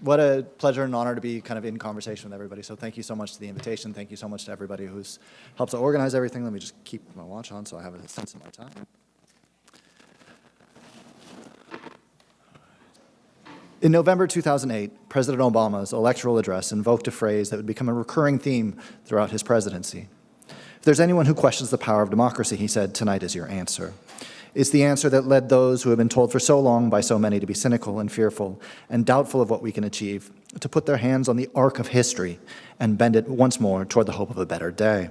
What a pleasure and honor to be kind of in conversation with everybody. So thank you so much to the invitation. Thank you so much to everybody who's helped to organize everything. Let me just keep my watch on so I have a sense of my time. In November 2008, President Obama's electoral address invoked a phrase that would become a recurring theme throughout his presidency. If there's anyone who questions the power of democracy, he said, tonight is your answer. It's the answer that led those who have been told for so long by so many to be cynical and fearful and doubtful of what we can achieve, to put their hands on the arc of history and bend it once more toward the hope of a better day.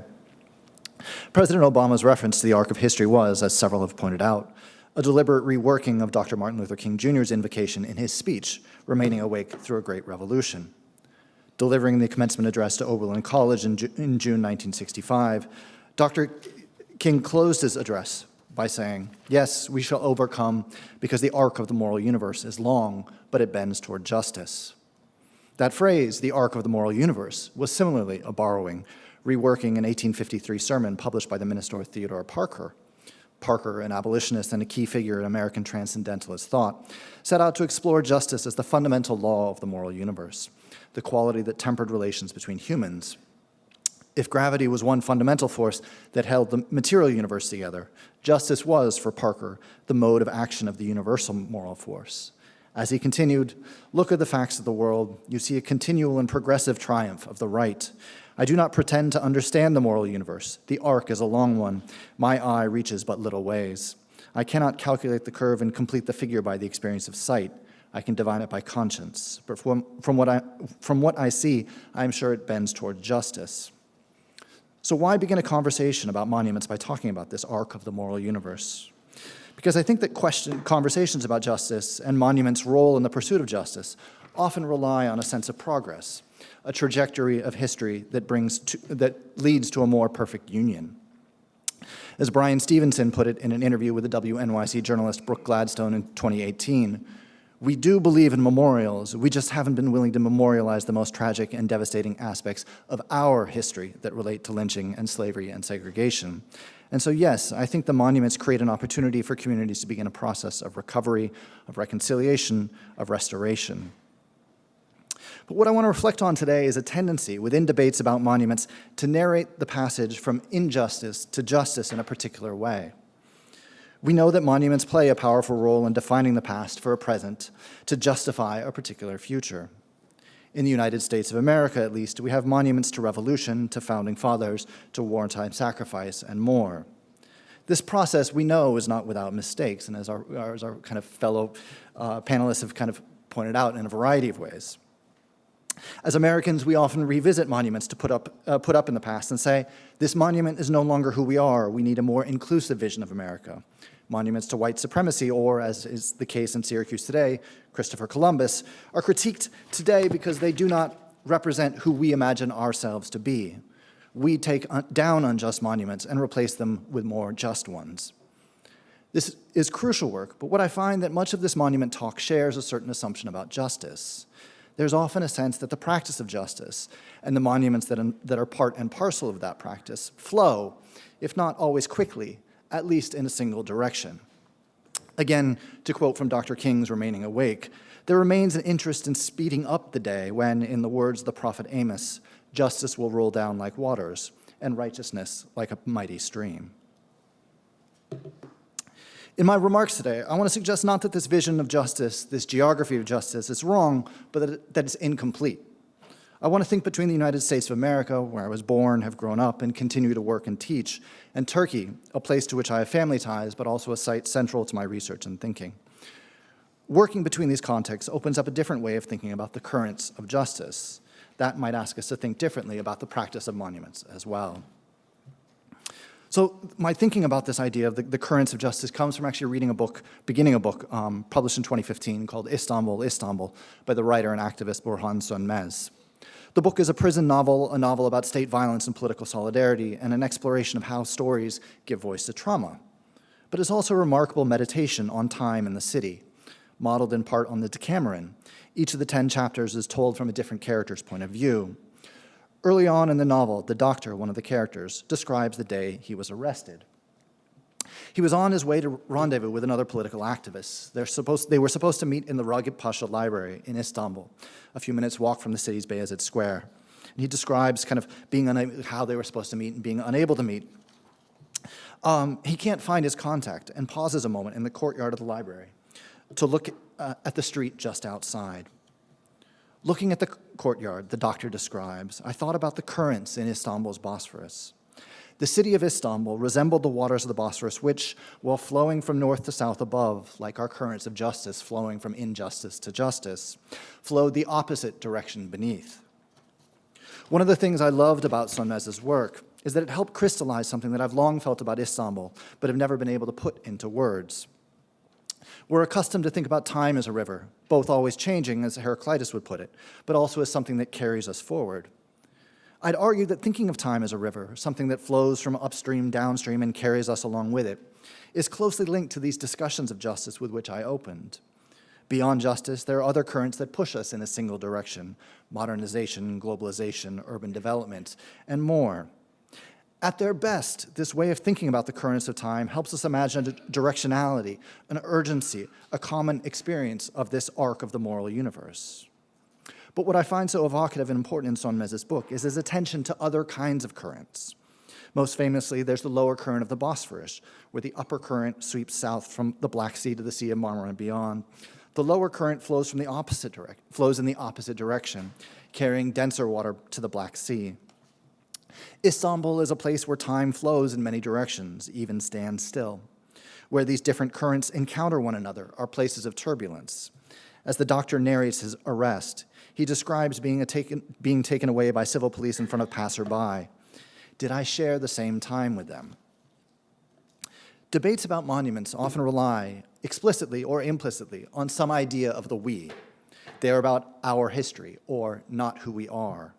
President Obama's reference to the arc of history was, as several have pointed out, a deliberate reworking of Dr. Martin Luther King Jr.'s invocation in his speech, Remaining Awake Through a Great Revolution. Delivering the commencement address to Oberlin College in June 1965, Dr. King closed his address by saying, yes, we shall overcome because the arc of the moral universe is long, but it bends toward justice. That phrase, the arc of the moral universe, was similarly a borrowing, reworking an 1853 sermon published by the minister Theodore Parker. Parker, an abolitionist and a key figure in American transcendentalist thought, set out to explore justice as the fundamental law of the moral universe, the quality that tempered relations between humans. If gravity was one fundamental force that held the material universe together, justice was, for Parker, the mode of action of the universal moral force. As he continued, look at the facts of the world. You see a continual and progressive triumph of the right. I do not pretend to understand the moral universe. The arc is a long one. My eye reaches but little ways. I cannot calculate the curve and complete the figure by the experience of sight. I can divine it by conscience. But from what I see, I am sure it bends toward justice. So why begin a conversation about monuments by talking about this arc of the moral universe? Because I think that conversations about justice and monuments' role in the pursuit of justice often rely on a sense of progress, a trajectory of history that leads to a more perfect union. As Brian Stevenson put it in an interview with the WNYC journalist Brooke Gladstone in 2018, we do believe in memorials, we just haven't been willing to memorialize the most tragic and devastating aspects of our history that relate to lynching and slavery and segregation. And so yes, I think the monuments create an opportunity for communities to begin a process of recovery, of reconciliation, of restoration. But what I want to reflect on today is a tendency within debates about monuments to narrate the passage from injustice to justice in a particular way. We know that monuments play a powerful role in defining the past for a present to justify a particular future. In the United States of America, at least, we have monuments to revolution, to founding fathers, to wartime sacrifice, and more. This process, we know, is not without mistakes, and as our kind of fellow panelists have kind of pointed out in a variety of ways. As Americans, we often revisit monuments to put up in the past and say, this monument is no longer who we are. We need a more inclusive vision of America. Monuments to white supremacy, or as is the case in Syracuse today, Christopher Columbus, are critiqued today because they do not represent who we imagine ourselves to be. We take down unjust monuments and replace them with more just ones. This is crucial work, but what I find that much of this monument talk shares a certain assumption about justice. There's often a sense that the practice of justice and the monuments that are part and parcel of that practice flow, if not always quickly, at least in a single direction. Again, to quote from Dr. King's Remaining Awake, there remains an interest in speeding up the day when, in the words of the prophet Amos, justice will roll down like waters and righteousness like a mighty stream. In my remarks today, I want to suggest not that this vision of justice, this geography of justice, is wrong, but that it's incomplete. I want to think between the United States of America, where I was born, have grown up, and continue to work and teach, and Turkey, a place to which I have family ties, but also a site central to my research and thinking. Working between these contexts opens up a different way of thinking about the currents of justice. That might ask us to think differently about the practice of monuments as well. So my thinking about this idea of the currents of justice comes from actually beginning a book published in 2015 called Istanbul, Istanbul, by the writer and activist Burhan Sönmez. The book is a prison novel, a novel about state violence and political solidarity, and an exploration of how stories give voice to trauma. But it's also a remarkable meditation on time in the city, modeled in part on the Decameron. Each of the 10 chapters is told from a different character's point of view. Early on in the novel, the doctor, one of the characters, describes the day he was arrested. He was on his way to rendezvous with another political activist. They were supposed to meet in the Ragip Pasha Library in Istanbul, a few minutes' walk from the city's Beyazıt Square. And he describes kind of being how they were supposed to meet and being unable to meet. He can't find his contact and pauses a moment in the courtyard of the library to look at the street just outside. Looking at the courtyard, the doctor describes, I thought about the currents in Istanbul's Bosphorus. The city of Istanbul resembled the waters of the Bosphorus, which, while flowing from north to south above, like our currents of justice flowing from injustice to justice, flowed the opposite direction beneath. One of the things I loved about Sönmez's work is that it helped crystallize something that I've long felt about Istanbul, but have never been able to put into words. We're accustomed to think about time as a river, both always changing, as Heraclitus would put it, but also as something that carries us forward. I'd argue that thinking of time as a river, something that flows from upstream, downstream, and carries us along with it, is closely linked to these discussions of justice with which I opened. Beyond justice, there are other currents that push us in a single direction: modernization, globalization, urban development, and more. At their best, this way of thinking about the currents of time helps us imagine a directionality, an urgency, a common experience of this arc of the moral universe. But what I find so evocative and important in Sönmez's book is his attention to other kinds of currents. Most famously, there's the lower current of the Bosphorus, where the upper current sweeps south from the Black Sea to the Sea of Marmara and beyond. The lower current flows in the opposite direction, carrying denser water to the Black Sea. Istanbul is a place where time flows in many directions, even stands still. Where these different currents encounter one another are places of turbulence. As the doctor narrates his arrest, he describes being taken away by civil police in front of passerby. Did I share the same time with them? Debates about monuments often rely, explicitly or implicitly, on some idea of the we. They are about our history, or not who we are.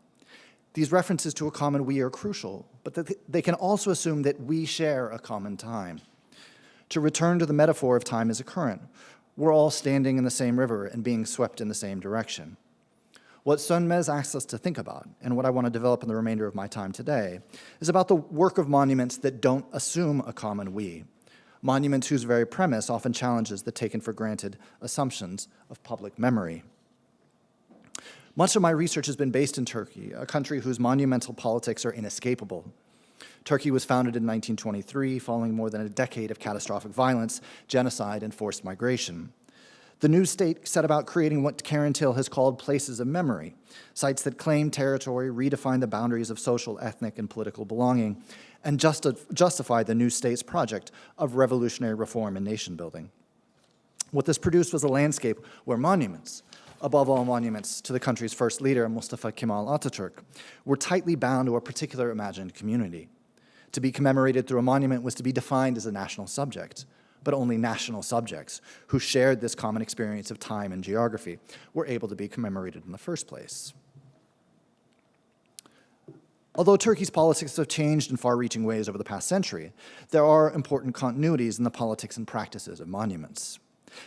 These references to a common we are crucial, but they can also assume that we share a common time. To return to the metaphor of time as a current, we're all standing in the same river and being swept in the same direction. What Sönmez asks us to think about, and what I want to develop in the remainder of my time today, is about the work of monuments that don't assume a common we, monuments whose very premise often challenges the taken-for-granted assumptions of public memory. Much of my research has been based in Turkey, a country whose monumental politics are inescapable. Turkey was founded in 1923, following more than a decade of catastrophic violence, genocide, and forced migration. The new state set about creating what Karen Till has called places of memory, sites that claim territory, redefine the boundaries of social, ethnic, and political belonging, and justify the new state's project of revolutionary reform and nation building. What this produced was a landscape where monuments, above all monuments to the country's first leader, Mustafa Kemal Atatürk, were tightly bound to a particular imagined community. To be commemorated through a monument was to be defined as a national subject, but only national subjects who shared this common experience of time and geography were able to be commemorated in the first place. Although Turkey's politics have changed in far-reaching ways over the past century, there are important continuities in the politics and practices of monuments.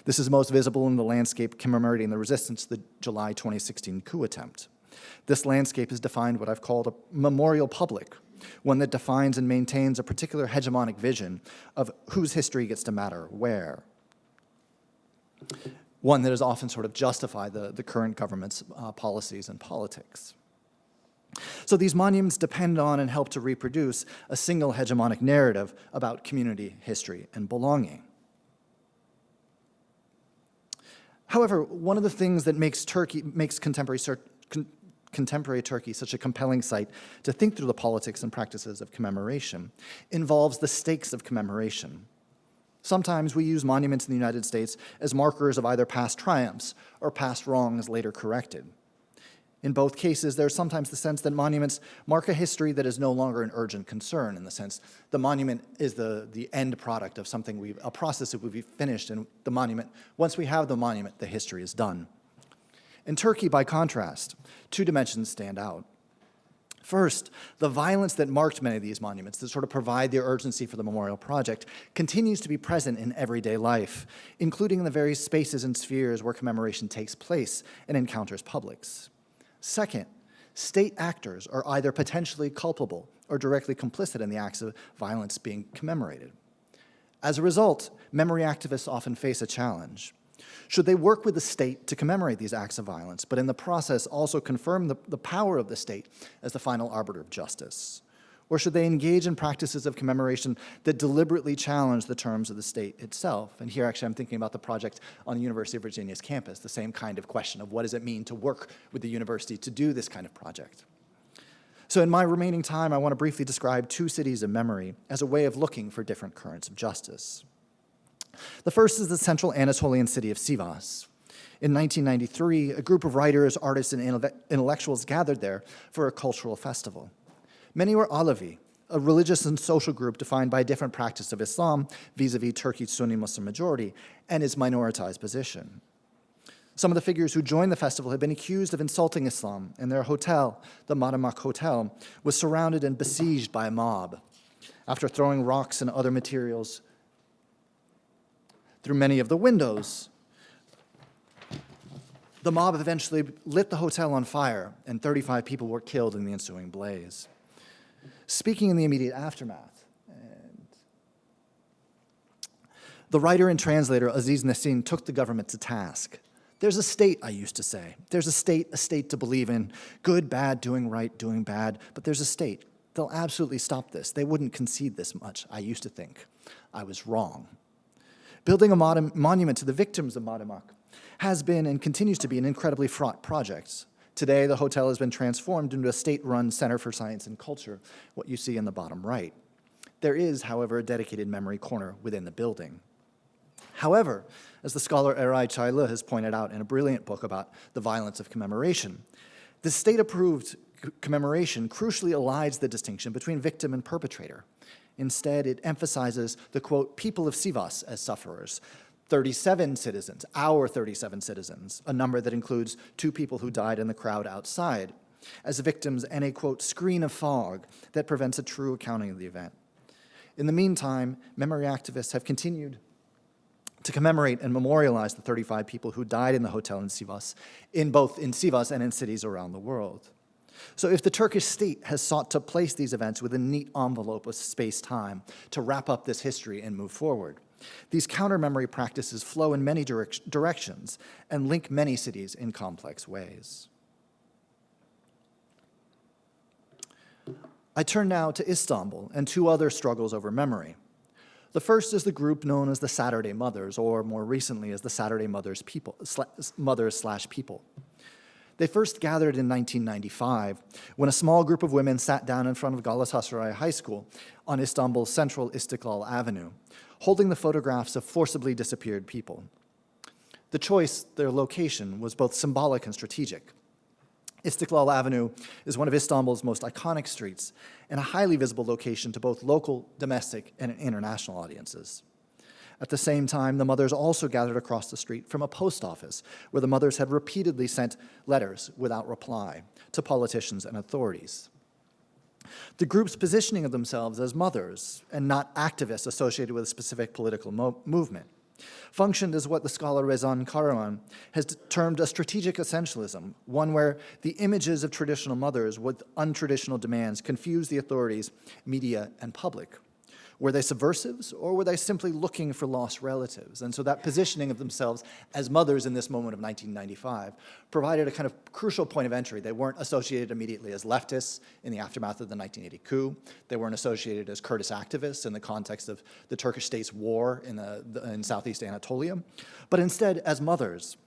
This is most visible in the landscape commemorating the resistance to the July 2016 coup attempt. This landscape is defined what I've called a memorial public, one that defines and maintains a particular hegemonic vision of whose history gets to matter where. One that has often sort of justified the current government's policies and politics. So these monuments depend on and help to reproduce a single hegemonic narrative about community, history, and belonging. However, one of the things that makes contemporary Turkey such a compelling site to think through the politics and practices of commemoration involves the stakes of commemoration. Sometimes we use monuments in the United States as markers of either past triumphs or past wrongs later corrected. In both cases, there's sometimes the sense that monuments mark a history that is no longer an urgent concern, in the sense the monument is the end product of something, a process that we've finished, and the monument, once we have the monument, the history is done. In Turkey, by contrast, two dimensions stand out. First, the violence that marked many of these monuments, that sort of provide the urgency for the memorial project, continues to be present in everyday life, including in the various spaces and spheres where commemoration takes place and encounters publics. Second, state actors are either potentially culpable or directly complicit in the acts of violence being commemorated. As a result, memory activists often face a challenge. Should they work with the state to commemorate these acts of violence, but in the process also confirm the power of the state as the final arbiter of justice? Or should they engage in practices of commemoration that deliberately challenge the terms of the state itself? And here, actually, I'm thinking about the project on the University of Virginia's campus, the same kind of question of what does it mean to work with the university to do this kind of project? So in my remaining time, I want to briefly describe two cities of memory as a way of looking for different currents of justice. The first is the central Anatolian city of Sivas. In 1993, a group of writers, artists, and intellectuals gathered there for a cultural festival. Many were Alevi, a religious and social group defined by a different practice of Islam vis-a-vis Turkey's Sunni Muslim majority and its minoritized position. Some of the figures who joined the festival had been accused of insulting Islam, and their hotel, the Madamak Hotel, was surrounded and besieged by a mob. After throwing rocks and other materials through many of the windows, the mob eventually lit the hotel on fire, and 35 people were killed in the ensuing blaze. Speaking in the immediate aftermath, the writer and translator Aziz Nesin took the government to task. There's a state, I used to say. There's a state to believe in. Good, bad, doing right, doing bad. But there's a state. They'll absolutely stop this. They wouldn't concede this much, I used to think. I was wrong. Building a monument to the victims of Madamak has been and continues to be an incredibly fraught project. Today, the hotel has been transformed into a state-run Center for Science and Culture, what you see in the bottom right. There is, however, a dedicated memory corner within the building. However, as the scholar Eray Çaylı has pointed out in a brilliant book about the violence of commemoration, the state-approved commemoration crucially elides the distinction between victim and perpetrator. Instead, it emphasizes the, quote, people of Sivas as sufferers, 37 citizens, our 37 citizens, a number that includes 2 people who died in the crowd outside, as victims and a, quote, screen of fog that prevents a true accounting of the event. In the meantime, memory activists have continued to commemorate and memorialize the 35 people who died in the hotel in Sivas, both in Sivas and in cities around the world. So if the Turkish state has sought to place these events within a neat envelope of space-time to wrap up this history and move forward, these counter-memory practices flow in many directions and link many cities in complex ways. I turn now to Istanbul and 2 other struggles over memory. The first is the group known as the Saturday Mothers, or more recently as the Saturday Mothers People. They first gathered in 1995 when a small group of women sat down in front of Galatasaray High School on Istanbul's central Istiklal Avenue, holding the photographs of forcibly disappeared people. The choice, their location, was both symbolic and strategic. Istiklal Avenue is one of Istanbul's most iconic streets and a highly visible location to both local, domestic, and international audiences. At the same time, the mothers also gathered across the street from a post office where the mothers had repeatedly sent letters without reply to politicians and authorities. The group's positioning of themselves as mothers and not activists associated with a specific political movement functioned as what the scholar Rezan Karaman has termed a strategic essentialism, one where the images of traditional mothers with untraditional demands confuse the authorities, media, and public. Were they subversives, or were they simply looking for lost relatives? And so that positioning of themselves as mothers in this moment of 1995 provided a kind of crucial point of entry. They weren't associated immediately as leftists in the aftermath of the 1980 coup. They weren't associated as Kurdish activists in the context of the Turkish state's war in Southeast Anatolia, but instead as mothers.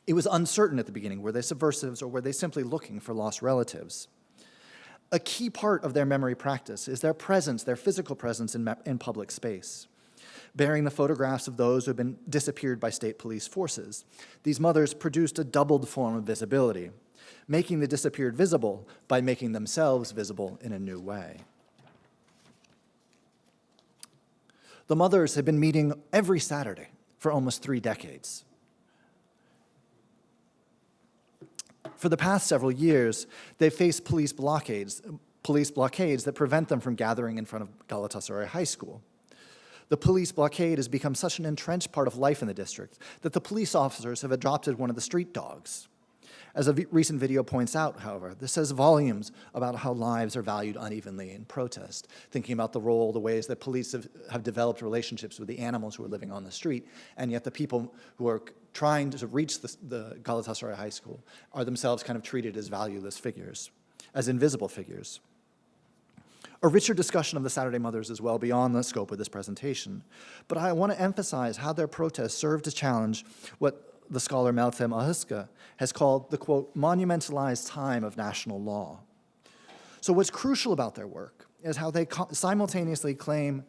It was uncertain at the beginning, were they subversives, or were they simply looking for lost relatives? A key part of their memory practice is their presence, their physical presence in public space. Bearing the photographs of those who had been disappeared by state police forces, these mothers produced a doubled form of visibility, making the disappeared visible by making themselves visible in a new way. The mothers had been meeting every Saturday for almost 3 decades. For the past several years, they faced police blockades that prevent them from gathering in front of Galatasaray High School. The police blockade has become such an entrenched part of life in the district that the police officers have adopted one of the street dogs. As a recent video points out, however, this says volumes about how lives are valued unevenly in protest, thinking about the role, the ways that police have developed relationships with the animals who are living on the street, and yet the people who are trying to reach the Galatasaray High School are themselves kind of treated as valueless figures, as invisible figures. A richer discussion of the Saturday Mothers is well beyond the scope of this presentation, but I want to emphasize how their protests serve to challenge what the scholar Meltem Ahuska has called the, quote, monumentalized time of national law. So what's crucial about their work is how they simultaneously claim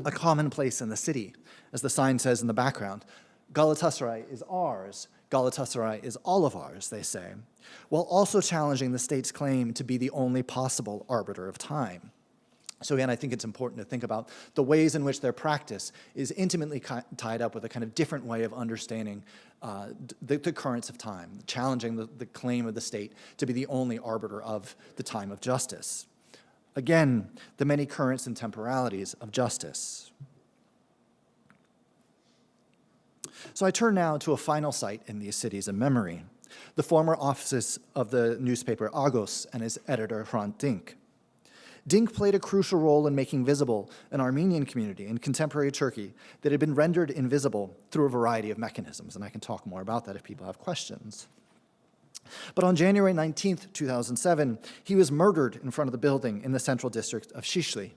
a common place in the city, as the sign says in the background. Galatasaray is ours. Galatasaray is all of ours, they say, while also challenging the state's claim to be the only possible arbiter of time. So again, I think it's important to think about the ways in which their practice is intimately tied up with a kind of different way of understanding the currents of time, challenging the claim of the state to be the only arbiter of the time of justice. Again, the many currents and temporalities of justice. So I turn now to a final site in these cities of memory, the former offices of the newspaper Agos and his editor Hrant Dink. Dink played a crucial role in making visible an Armenian community in contemporary Turkey that had been rendered invisible through a variety of mechanisms, and I can talk more about that if people have questions. But on January 19th, 2007, he was murdered in front of the building in the central district of Shishli.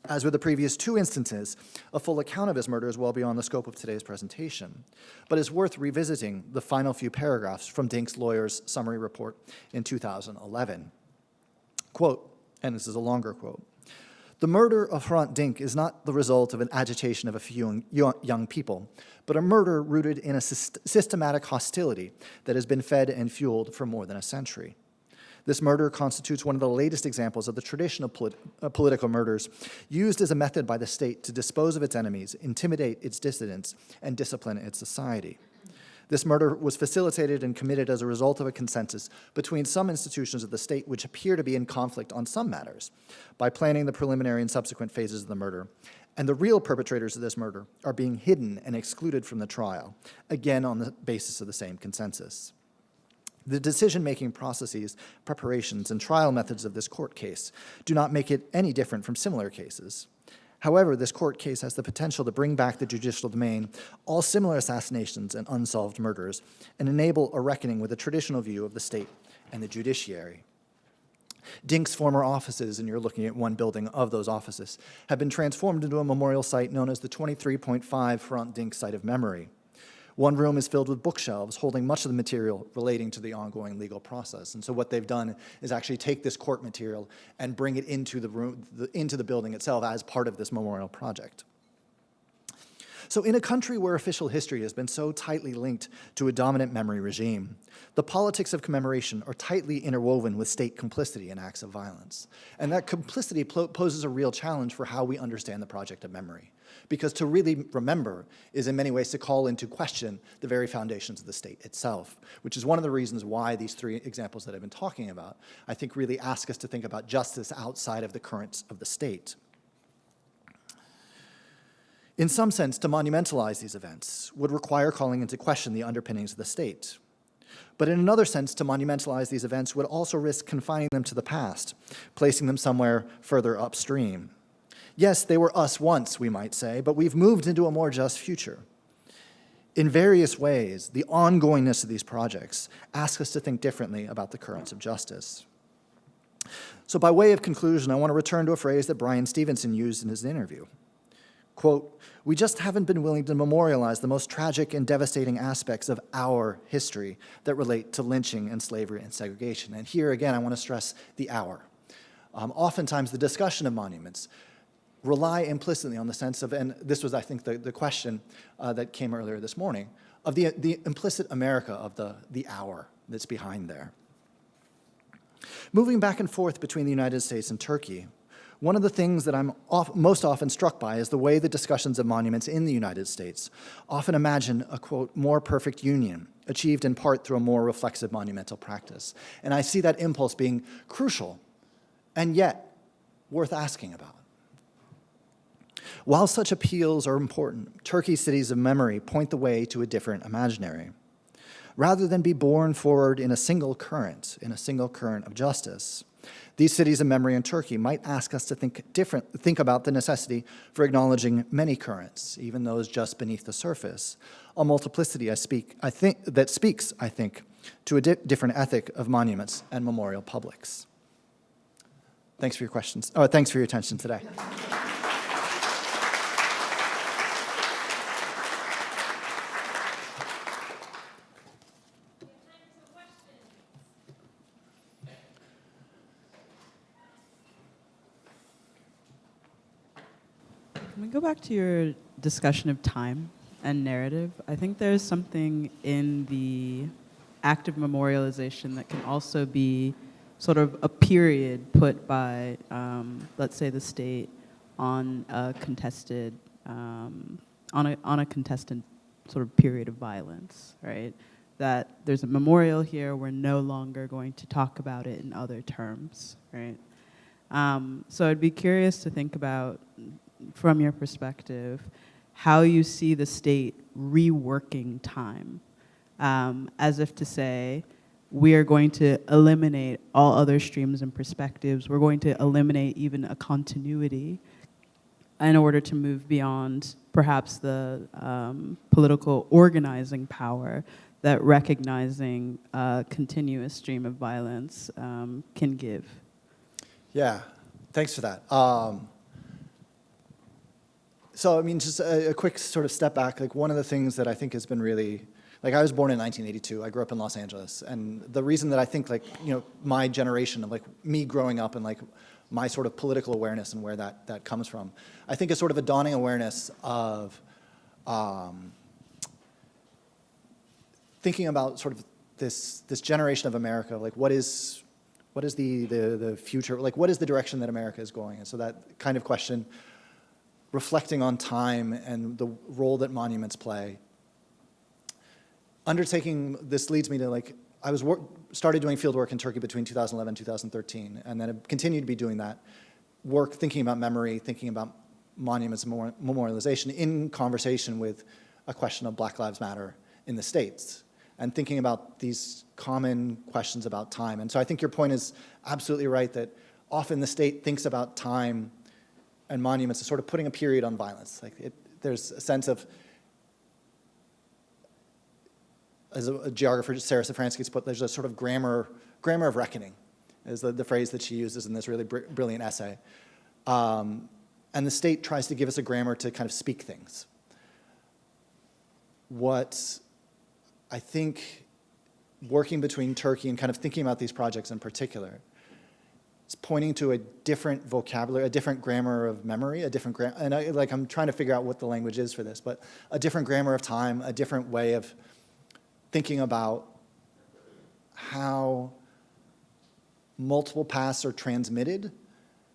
As with the previous two instances, a full account of his murder is well beyond the scope of today's presentation, but is worth revisiting the final few paragraphs from Dink's lawyer's summary report in 2011. Quote, and this is a longer quote, "The murder of Hrant Dink is not the result of an agitation of a few young people, but a murder rooted in a systematic hostility that has been fed and fueled for more than a century. This murder constitutes one of the latest examples of the tradition of political murders used as a method by the state to dispose of its enemies, intimidate its dissidents, and discipline its society. This murder was facilitated and committed as a result of a consensus between some institutions of the state which appear to be in conflict on some matters by planning the preliminary and subsequent phases of the murder, and the real perpetrators of this murder are being hidden and excluded from the trial, again on the basis of the same consensus. The decision-making processes, preparations, and trial methods of this court case do not make it any different from similar cases. However, this court case has the potential to bring back the judicial domain all similar assassinations and unsolved murders and enable a reckoning with the traditional view of the state and the judiciary. Dink's former offices, and you're looking at one building of those offices, have been transformed into a memorial site known as the 23.5 Hrant Dink Site of Memory. One room is filled with bookshelves holding much of the material relating to the ongoing legal process. And so what they've done is actually take this court material and bring it into the room, into the building itself as part of this memorial project. So in a country where official history has been so tightly linked to a dominant memory regime, the politics of commemoration are tightly interwoven with state complicity in acts of violence. And that complicity poses a real challenge for how we understand the project of memory. Because to really remember is in many ways to call into question the very foundations of the state itself, which is one of the reasons why these three examples that I've been talking about, I think really ask us to think about justice outside of the currents of the state. In some sense, to monumentalize these events would require calling into question the underpinnings of the state. But in another sense, to monumentalize these events would also risk confining them to the past, placing them somewhere further upstream. Yes, they were us once, we might say, but we've moved into a more just future. In various ways, the ongoingness of these projects ask us to think differently about the currents of justice. So by way of conclusion, I want to return to a phrase that Brian Stevenson used in his interview. Quote, "We just haven't been willing to memorialize the most tragic and devastating aspects of our history that relate to lynching and slavery and segregation." And here again, I want to stress the our. Oftentimes the discussion of monuments rely implicitly on the sense of, and this was, I think, the question that came earlier this morning, of the implicit America of the our that's behind there. Moving back and forth between the United States and Turkey, one of the things that I'm most often struck by is the way the discussions of monuments in the United States often imagine a, quote, more perfect union, achieved in part through a more reflexive monumental practice. And I see that impulse being crucial and yet worth asking about. While such appeals are important, Turkey's cities of memory point the way to a different imaginary. rather than be borne forward in a single current of justice. These cities of memory in Turkey might ask us to think about the necessity for acknowledging many currents, even those just beneath the surface, a multiplicity that speaks, I think, to a different ethic of monuments and memorial publics. Thanks for your questions. Oh, thanks for your attention today. Can we go back to your discussion of time and narrative? I think there's something in the act of memorialization that can also be sort of a period put by, let's say, the state on a contested, on a contested sort of period of violence, right? That there's a memorial here, we're no longer going to talk about it in other terms, right? So I'd be curious to think about, from your perspective, how you see the state reworking time, as if to say, we are going to eliminate all other streams and perspectives. We're going to eliminate even a continuity in order to move beyond perhaps the political organizing power that recognizing a continuous stream of violence can give. Yeah, thanks for that. So, I mean, just a quick sort of step back, like one of the things that I think has been really, like I was born in 1982, I grew up in Los Angeles, and the reason that I think like, you know, my generation of like me growing up and like my sort of political awareness and where that comes from, I think is sort of a dawning awareness of thinking about sort of this generation of America, like what is the future, like what is the direction that America is going? And so that kind of question, reflecting on time and the role that monuments play. Undertaking this leads me to like, I started doing field work in Turkey between 2011 and 2013, and then I've continued to be doing that work, thinking about memory, thinking about monuments and memorialization in conversation with a question of Black Lives Matter in the States, and thinking about these common questions about time. And so I think your point is absolutely right that often the state thinks about time and monuments as sort of putting a period on violence. Like there's a sense of, as a geographer, Sarah Safransky's put, there's a sort of grammar of reckoning, is the phrase that she uses in this really brilliant essay. And the state tries to give us a grammar to kind of speak things. What I think, working between Turkey and kind of thinking about these projects in particular, is pointing to a different vocabulary, a different grammar of memory, and I'm trying to figure out what the language is for this, but a different grammar of time, a different way of thinking about how multiple pasts are transmitted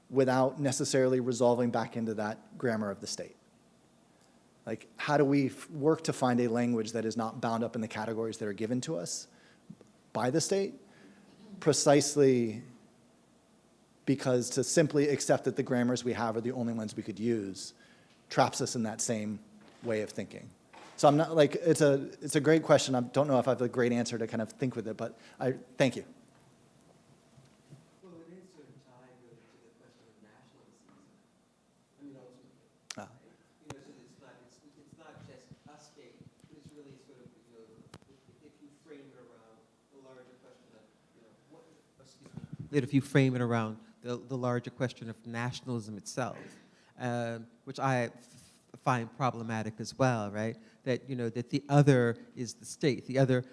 without necessarily resolving back into that grammar of the state. Like, how do we work to find a language that is not bound up in the categories that are given to us by the state, precisely because to simply accept that the grammars we have are the only ones we could use traps us in that same way of thinking. So I'm not like, it's a great question. I don't know if I have a great answer to kind of think with it, but thank you. Well, it is sort of tied to the question of nationalism. I mean, ultimately, you know, so it's not just a state, but it's really sort of, you know, if you frame it around the larger question of, you know, that if you frame it around the larger question of nationalism itself, which I find problematic as well, right? That, you know, that the other is the state. The other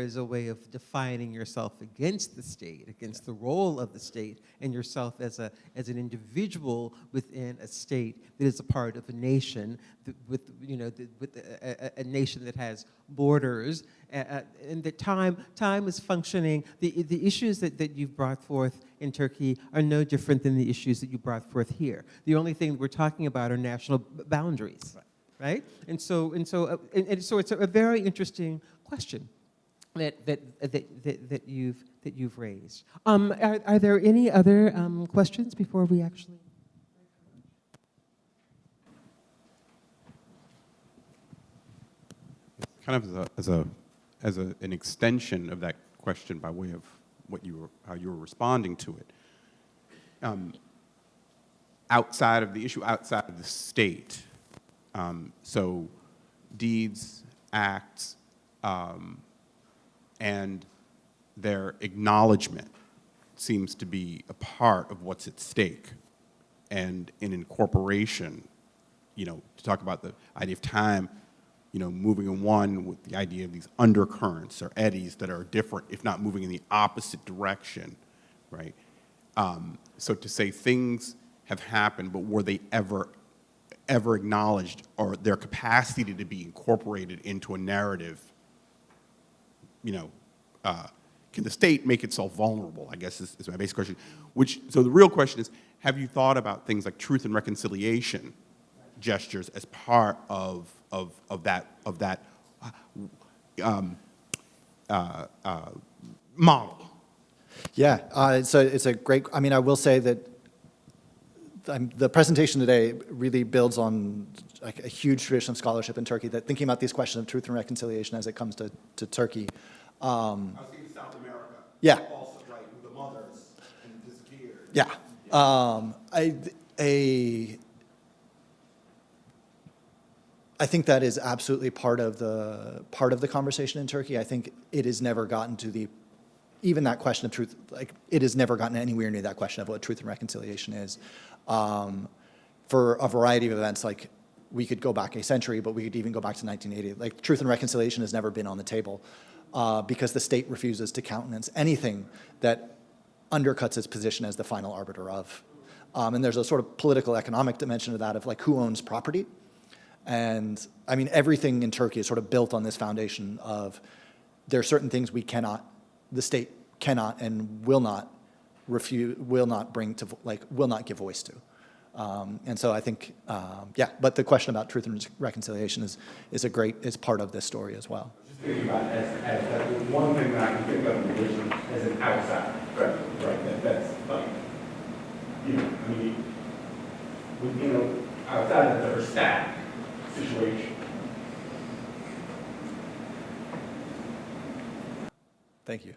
is a way of defining yourself against the state, against the role of the state, and yourself as an individual within a state that is a part of a nation with a nation that has borders, and that time is functioning. The issues that you've brought forth in Turkey are no different than the issues that you brought forth here. The only thing we're talking about are national boundaries. Right? And so it's a very interesting question that you've raised. Are there any other questions before we actually? Kind of as a an extension of that question by way of how you were responding to it. Outside of the issue, outside of the state, so deeds, acts, and their acknowledgement seems to be a part of what's at stake. And in incorporation, to talk about the idea of time, moving in one with the idea of these undercurrents or eddies that are different, if not moving in the opposite direction, right? So to say things have happened, but were they ever acknowledged, or their capacity to be incorporated into a narrative, can the state make itself vulnerable, I guess is my basic question. So the real question is, have you thought about things like truth and reconciliation gestures as part of that model? Yeah, it's a great, I will say that the presentation today really builds on like a huge tradition of scholarship in Turkey, that thinking about these questions of truth and reconciliation as it comes to Turkey. I was thinking South America. Yeah. Also, right, with the mothers and disappeared. Yeah. I think that is absolutely part of the conversation in Turkey. I think it has never gotten to even that question of truth, like it has never gotten anywhere near that question of what truth and reconciliation is. For a variety of events, like we could go back a century, but we could even go back to 1980. Like truth and reconciliation has never been on the table because the state refuses to countenance anything that undercuts its position as the final arbiter of. And there's a sort of political economic dimension to that of like who owns property. And everything in Turkey is sort of built on this foundation of there are certain things the state cannot and will not give voice to. And so I think, but the question about truth and reconciliation is part of this story as well. Just thinking about as that one thing that I can think of in religion as an outside, right? That's like, outside of the static situation. Thank you.